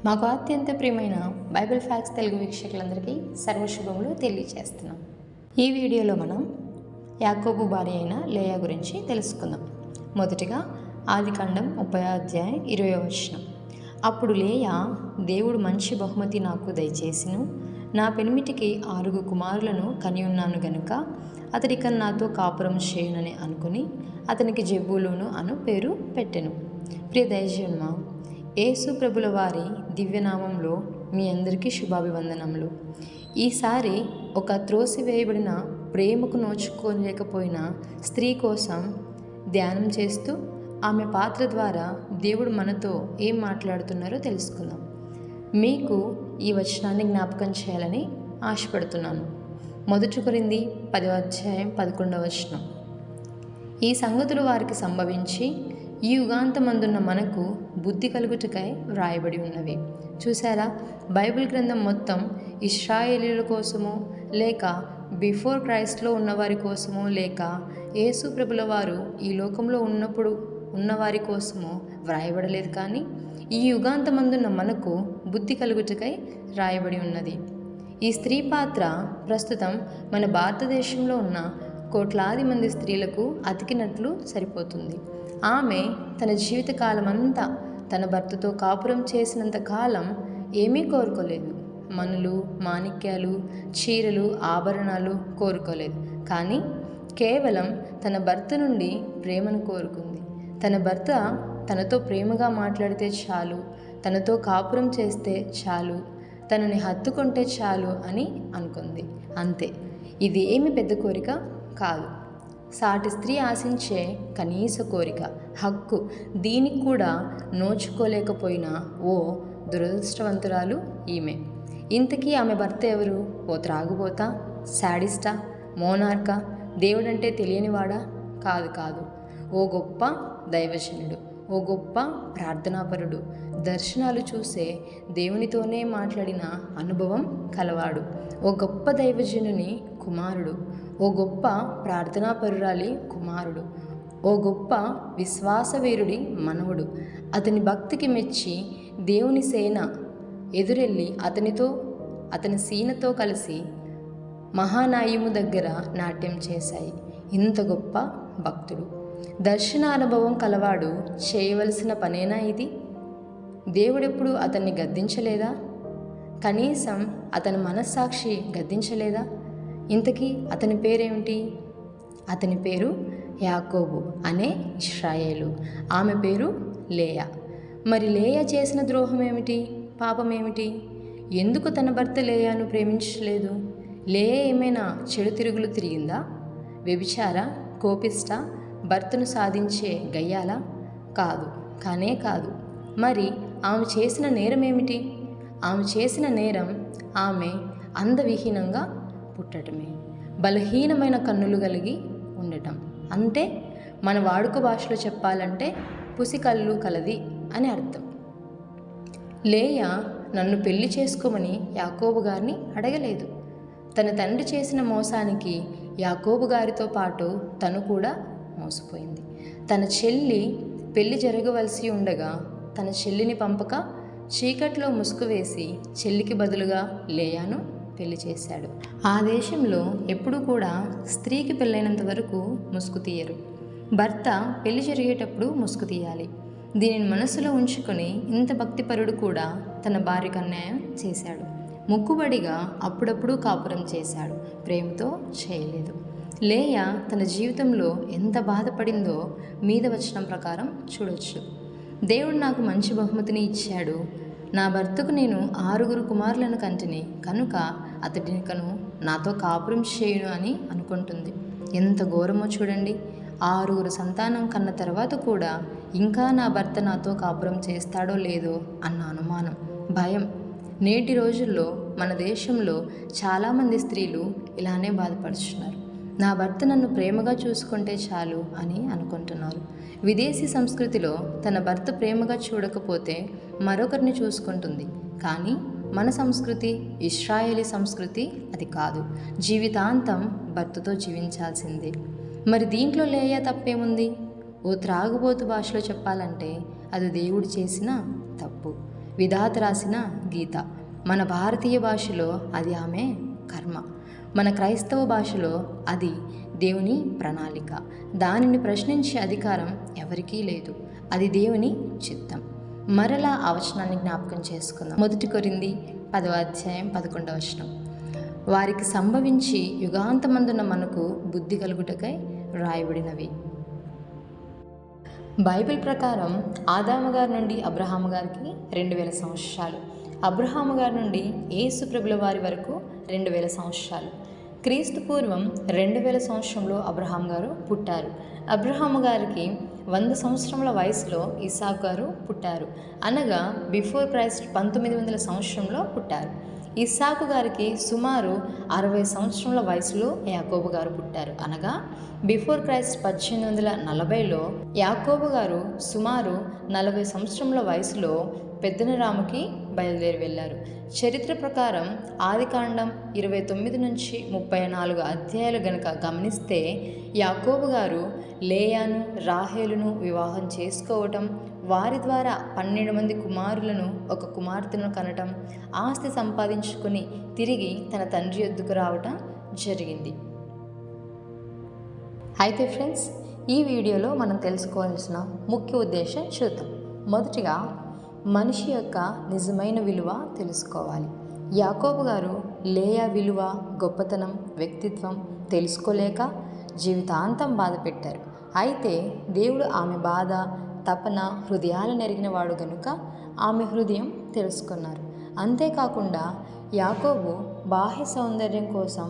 మాకు అత్యంత ప్రియమైన బైబిల్ ఫ్యాక్ట్స్ తెలుగు వీక్షకులందరికీ సర్వశుభములు తెలియజేస్తున్నాం. ఈ వీడియోలో మనం యాకోబు భార్య అయిన లేయా గురించి తెలుసుకుందాం. మొదటిగా ఆదికాండం 30:20. అప్పుడు లేయా, దేవుడు మంచి బహుమతి నాకు దయచేసిను, నా పెనిమిటికి 6 కుమారులను కని ఉన్నాను గనుక అతడిక నాతో కాపురం చేయునని అనుకుని అతనికి జెబూలూను అను పేరు పెట్టెను. ప్రియ దైవజన్మ, యేసు ప్రభుల వారి దివ్యనామంలో మీ అందరికీ శుభాభివందనములు. ఈసారి ఒక త్రోసివేయబడిన, ప్రేమకు నోచుకోలేకపోయిన స్త్రీ కోసం ధ్యానం చేస్తూ ఆమె పాత్ర ద్వారా దేవుడు మనతో ఏం మాట్లాడుతున్నారో తెలుసుకుందాం. మీకు ఈ వచనాన్ని జ్ఞాపకం చేయాలని ఆశపడుతున్నాను. 1 కొరింథీ 10:11. ఈ సంగతులు వారికి సంభవించి ఈ యుగాంతమందున్న మనకు బుద్ధి కలుగుటకై వ్రాయబడి ఉన్నవి. చూసారా, బైబిల్ గ్రంథం మొత్తం ఇశ్రాయేలీయుల కోసమో, లేక బిఫోర్ క్రైస్ట్లో ఉన్నవారి కోసమో, లేక యేసు ప్రభుల వారు ఈ లోకంలో ఉన్నప్పుడు ఉన్నవారి కోసమో వ్రాయబడలేదు, కానీ ఈ యుగాంతమందున్న మనకు బుద్ధి కలుగుటకై రాయబడి ఉన్నది. ఈ స్త్రీ పాత్ర ప్రస్తుతం మన భారతదేశంలో ఉన్న కోట్లాది మంది స్త్రీలకు అతికినట్లు సరిపోతుంది. ఆమె తన జీవితకాలమంతా తన భర్తతో కాపురం చేసినంత కాలం ఏమీ కోరుకోలేదు. మనులు, మాణిక్యాలు, చీరలు, ఆభరణాలు కోరుకోలేదు, కానీ కేవలం తన భర్త నుండి ప్రేమను కోరుకుంది. తన భర్త తనతో ప్రేమగా మాట్లాడితే చాలు, తనతో కాపురం చేస్తే చాలు, తనని హత్తుకుంటే చాలు అని అనుకుంది. అంతే. ఇది ఏమి పెద్ద కోరిక కాదు. సాటి స్త్రీ ఆశించే కనీస కోరిక, హక్కు. దీనికి కూడా నోచుకోలేకపోయిన ఓ దురదృష్టవంతురాలు ఈమె. ఇంతకీ ఆమె భర్త ఎవరు? ఓ త్రాగుబోతా, శాడిస్టా, మోనార్కా, దేవుడంటే తెలియనివాడా? కాదు. ఓ గొప్ప దైవజనుడు, ఓ గొప్ప ప్రార్థనాపరుడు, దర్శనాలు చూసే దేవునితోనే మాట్లాడిన అనుభవం కలవాడు, ఓ గొప్ప దైవజనుని కుమారుడు, ఓ గొప్ప ప్రార్థనాపరురాలి కుమారుడు, ఓ గొప్ప విశ్వాసవీరుడి మనవుడు. అతని భక్తికి మెచ్చి దేవుని సేన ఎదురెళ్ళి అతని సీనతో కలిసి మహానాయిము దగ్గర నాట్యం చేశాయి. ఇంత గొప్ప భక్తుడు, దర్శనానుభవం కలవాడు చేయవలసిన పనేనా ఇది? దేవుడెప్పుడు అతన్ని గద్దించలేదా? కనీసం అతని మనస్సాక్షి గద్దించలేదా? ఇంతకీ అతని పేరేమిటి? అతని పేరు యాకోబు అనే ఇశ్రాయేలు. ఆమె పేరు లేయా. మరి లేయా చేసిన ద్రోహం ఏమిటి? పాపం ఏమిటి? ఎందుకు తన భర్త లేయాను ప్రేమించలేదు? లేయా ఏమైనా చెడు తిరుగులు తిరిగిందా? వ్యభిచార, కోపిష్ట, భర్తను సాధించే గయ్యాలా? కాదు. మరి ఆమె చేసిన నేరం ఏమిటి? ఆమె చేసిన నేరం ఆమె అందవిహీనంగా పుట్టటమే, బలహీనమైన కన్నులు కలిగి ఉండటం. అంటే మన వాడుక భాషలో చెప్పాలంటే పుసికళ్ళు కలది అని అర్థం. లేయా నన్ను పెళ్లి చేసుకోమని యాకోబు గారిని అడగలేదు. తన తండ్రి చేసిన మోసానికి యాకోబు గారితో పాటు తను కూడా మోసపోయింది. తన చెల్లి పెళ్లి జరగవలసి ఉండగా తన చెల్లిని పంపక చీకట్లో ముసుగు వేసి చెల్లికి బదులుగా లేయాను పెళ్లి చేశాడు. ఆ దేశంలో ఎప్పుడూ కూడా స్త్రీకి పెళ్ళైనంత వరకు ముసుగు తీయరు. భర్త పెళ్లి జరిగేటప్పుడు ముసుగు తీయాలి. దీనిని మనసులో ఉంచుకొని ఇంత భక్తిపరుడు కూడా తన భార్యకు అన్యాయం చేశాడు. మొక్కుబడిగా అప్పుడప్పుడు కాపురం చేశాడు, ప్రేమతో చేయలేదు. లేయా తన జీవితంలో ఎంత బాధపడిందో మీద వచనం ప్రకారం చూడొచ్చు. దేవుడు నాకు మంచి బహుమతిని ఇచ్చాడు, నా భర్తకు నేను 6 కుమారులను కంటిని కనుక అతడికను నాతో కాపురం చేయును అని అనుకుంటుంది. ఎంత ఘోరమో చూడండి. 6 సంతానం కన్న తర్వాత కూడా ఇంకా నా భర్త నాతో కాపురం చేస్తాడో లేదో అన్న అనుమానం, భయం. నేటి రోజుల్లో మన దేశంలో చాలామంది స్త్రీలు ఇలానే బాధపడుతున్నారు. నా భర్త నన్ను ప్రేమగా చూసుకుంటే చాలు అని అనుకుంటున్నారు. విదేశీ సంస్కృతిలో తన భర్త ప్రేమగా చూడకపోతే మరొకరిని చూసుకుంటుంది. కానీ మన సంస్కృతి, ఇశ్రాయేలీ సంస్కృతి అది కాదు. జీవితాంతం భర్తతో జీవించాల్సిందే. మరి దీంట్లో లేయా తప్పేముంది? ఓ త్రాగుబోతు భాషలో చెప్పాలంటే అది దేవుడు చేసిన తప్పు. విధాత రాసిన గీత. మన భారతీయ భాషలో అది ఆమె కర్మ. మన క్రైస్తవ భాషలో అది దేవుని ప్రణాళిక. దానిని ప్రశ్నించే అధికారం ఎవరికీ లేదు. అది దేవుని చిత్తం. మరలా ఆ వచనాన్ని జ్ఞాపకం చేసుకుందాం. 1 కొరింథీ 10వ అధ్యాయం 11వ వచనం. వారికి సంభవించి యుగాంతమందున మనకు బుద్ధి కలుగుటకై రాయబడినవి. బైబిల్ ప్రకారం ఆదాము గారి నుండి అబ్రహాము గారికి 2000 సంవత్సరాలు, అబ్రహాము గారి నుండి యేసు ప్రభుల వారి వరకు 2000 సంవత్సరాలు. క్రీస్తు పూర్వం 2000 సంవత్సరంలో అబ్రహాం గారు పుట్టారు. అబ్రహాము గారికి 100 సంవత్సరముల వయసులో ఇసాకు గారు పుట్టారు. అనగా బిఫోర్ క్రైస్ట్ 1900 సంవత్సరంలో పుట్టారు. ఇస్సాకు గారికి సుమారు 60 సంవత్సరముల వయసులో యాకోబు గారు పుట్టారు. అనగా బిఫోర్ క్రైస్ట్ 1840లో యాకోబు గారు సుమారు 40 సంవత్సరముల వయసులో పెద్దనరాముకి బయలుదేరి వెళ్ళారు. చరిత్ర ప్రకారం ఆదికాండం 29 నుంచి 34 అధ్యాయాలు గనక గమనిస్తే యాకోబు గారు లేయాను రాహేలును వివాహం చేసుకోవటం, వారి ద్వారా 12 మంది కుమారులను ఒక కుమార్తెను కనటం, ఆస్తి సంపాదించుకుని తిరిగి తన తండ్రి యొద్దకు రావటం జరిగింది. అయితే ఫ్రెండ్స్, ఈ వీడియోలో మనం తెలుసుకోవాల్సిన ముఖ్య ఉద్దేశం చూద్దాం. మొదటిగా మనిషి యొక్క నిజమైన విలువ తెలుసుకోవాలి. యాకోబు గారు లేయా విలువ, గొప్పతనం, వ్యక్తిత్వం తెలుసుకోలేక జీవితాంతం బాధ పెట్టారు. అయితే దేవుడు ఆమె బాధ, తపన, హృదయాలు నెరిగినవాడు గనుక ఆమె హృదయం తెలుసుకున్నారు. అంతేకాకుండా యాకోబు బాహ్య సౌందర్యం కోసం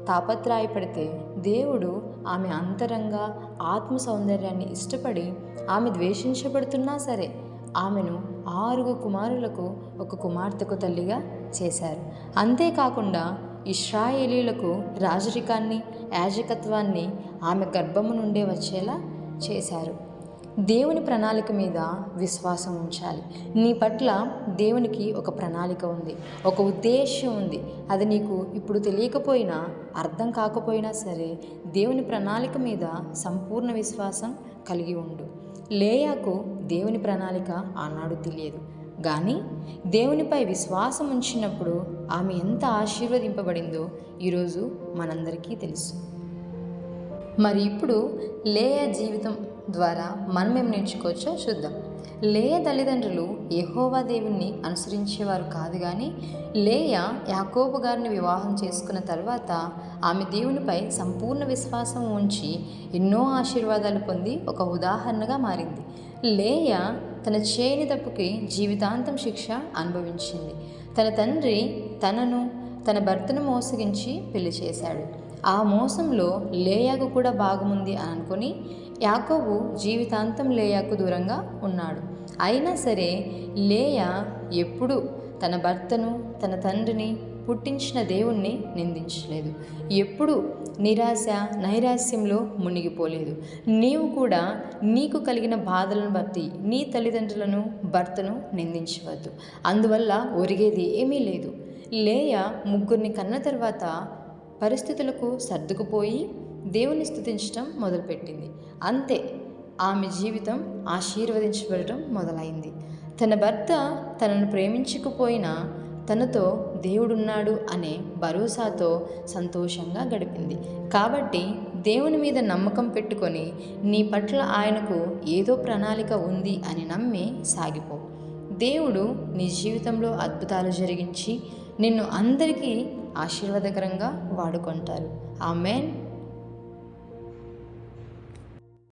తాపత్రయపడితే దేవుడు ఆమె అంతరంగ ఆత్మ సౌందర్యాన్ని ఇష్టపడి ఆమె ద్వేషించబడుతున్నా సరే ఆమెను 6 కుమారులకు ఒక కుమార్తెకు తల్లిగా చేశారు. అంతేకాకుండా ఇశ్రాయేలీయులకు రాజరికాన్ని, యాజకత్వాన్ని ఆమె గర్భము నుండే వచ్చేలా చేశారు. దేవుని ప్రణాళిక మీద విశ్వాసం ఉంచాలి. నీ పట్ల దేవునికి ఒక ప్రణాళిక ఉంది, ఒక ఉద్దేశం ఉంది. అది నీకు ఇప్పుడు తెలియకపోయినా, అర్థం కాకపోయినా సరే దేవుని ప్రణాళిక మీద సంపూర్ణ విశ్వాసం కలిగి ఉండు. లేయాకు దేవుని ప్రణాళిక ఆనాడు తెలియదు, కానీ దేవునిపై విశ్వాసం ఉంచినప్పుడు ఆమె ఎంత ఆశీర్వదింపబడిందో ఈరోజు మనందరికీ తెలుసు. మరి ఇప్పుడు లేయా జీవితం ద్వారా మనం ఏం నేర్చుకోవచ్చో చూద్దాం. లేయా తల్లిదండ్రులు యెహోవా దేవుణ్ణి అనుసరించేవారు కాదు, కానీ లేయా యాకోబు గారిని వివాహం చేసుకున్న తర్వాత ఆమె దేవునిపై సంపూర్ణ విశ్వాసం ఉంచి ఎన్నో ఆశీర్వాదాలు పొంది ఒక ఉదాహరణగా మారింది. లేయా తన చేయని తప్పుకి జీవితాంతం శిక్ష అనుభవించింది. తన తండ్రి తన భర్తను మోసగించి పెళ్లి చేశాడు. ఆ మోసంలో లేయాకు కూడా భాగముంది అని అనుకుని యాకోబు జీవితాంతం లేయాకు దూరంగా ఉన్నాడు. అయినా సరే లేయా ఎప్పుడూ తన భర్తను, తన తండ్రిని, పుట్టించిన దేవుణ్ణి నిందించలేదు. ఎప్పుడూ నిరాశ, నైరాశ్యంలో మునిగిపోలేదు. నీవు కూడా నీకు కలిగిన బాధలను బట్టి నీ తల్లిదండ్రులను, భర్తను నిందించవద్దు. అందువల్ల ఒరిగేది ఏమీ లేదు. లేయా 3 కన్న తర్వాత పరిస్థితులకు సర్దుకుపోయి దేవుని స్తుతించడం మొదలుపెట్టింది. అంతే, ఆమె జీవితం ఆశీర్వదించబడటం మొదలైంది. తన భర్త తనను ప్రేమించకపోయినా తనతో దేవుడున్నాడు అనే భరోసాతో సంతోషంగా గడిపింది. కాబట్టి దేవుని మీద నమ్మకం పెట్టుకొని నీ పట్ల ఆయనకు ఏదో ప్రణాళిక ఉంది అని నమ్మి సాగిపో. దేవుడు నీ జీవితంలో అద్భుతాలు జరిగించి నిన్ను అందరికీ ఆశీర్వాదకరంగా వాడుకుంటారు. ఆమేన్.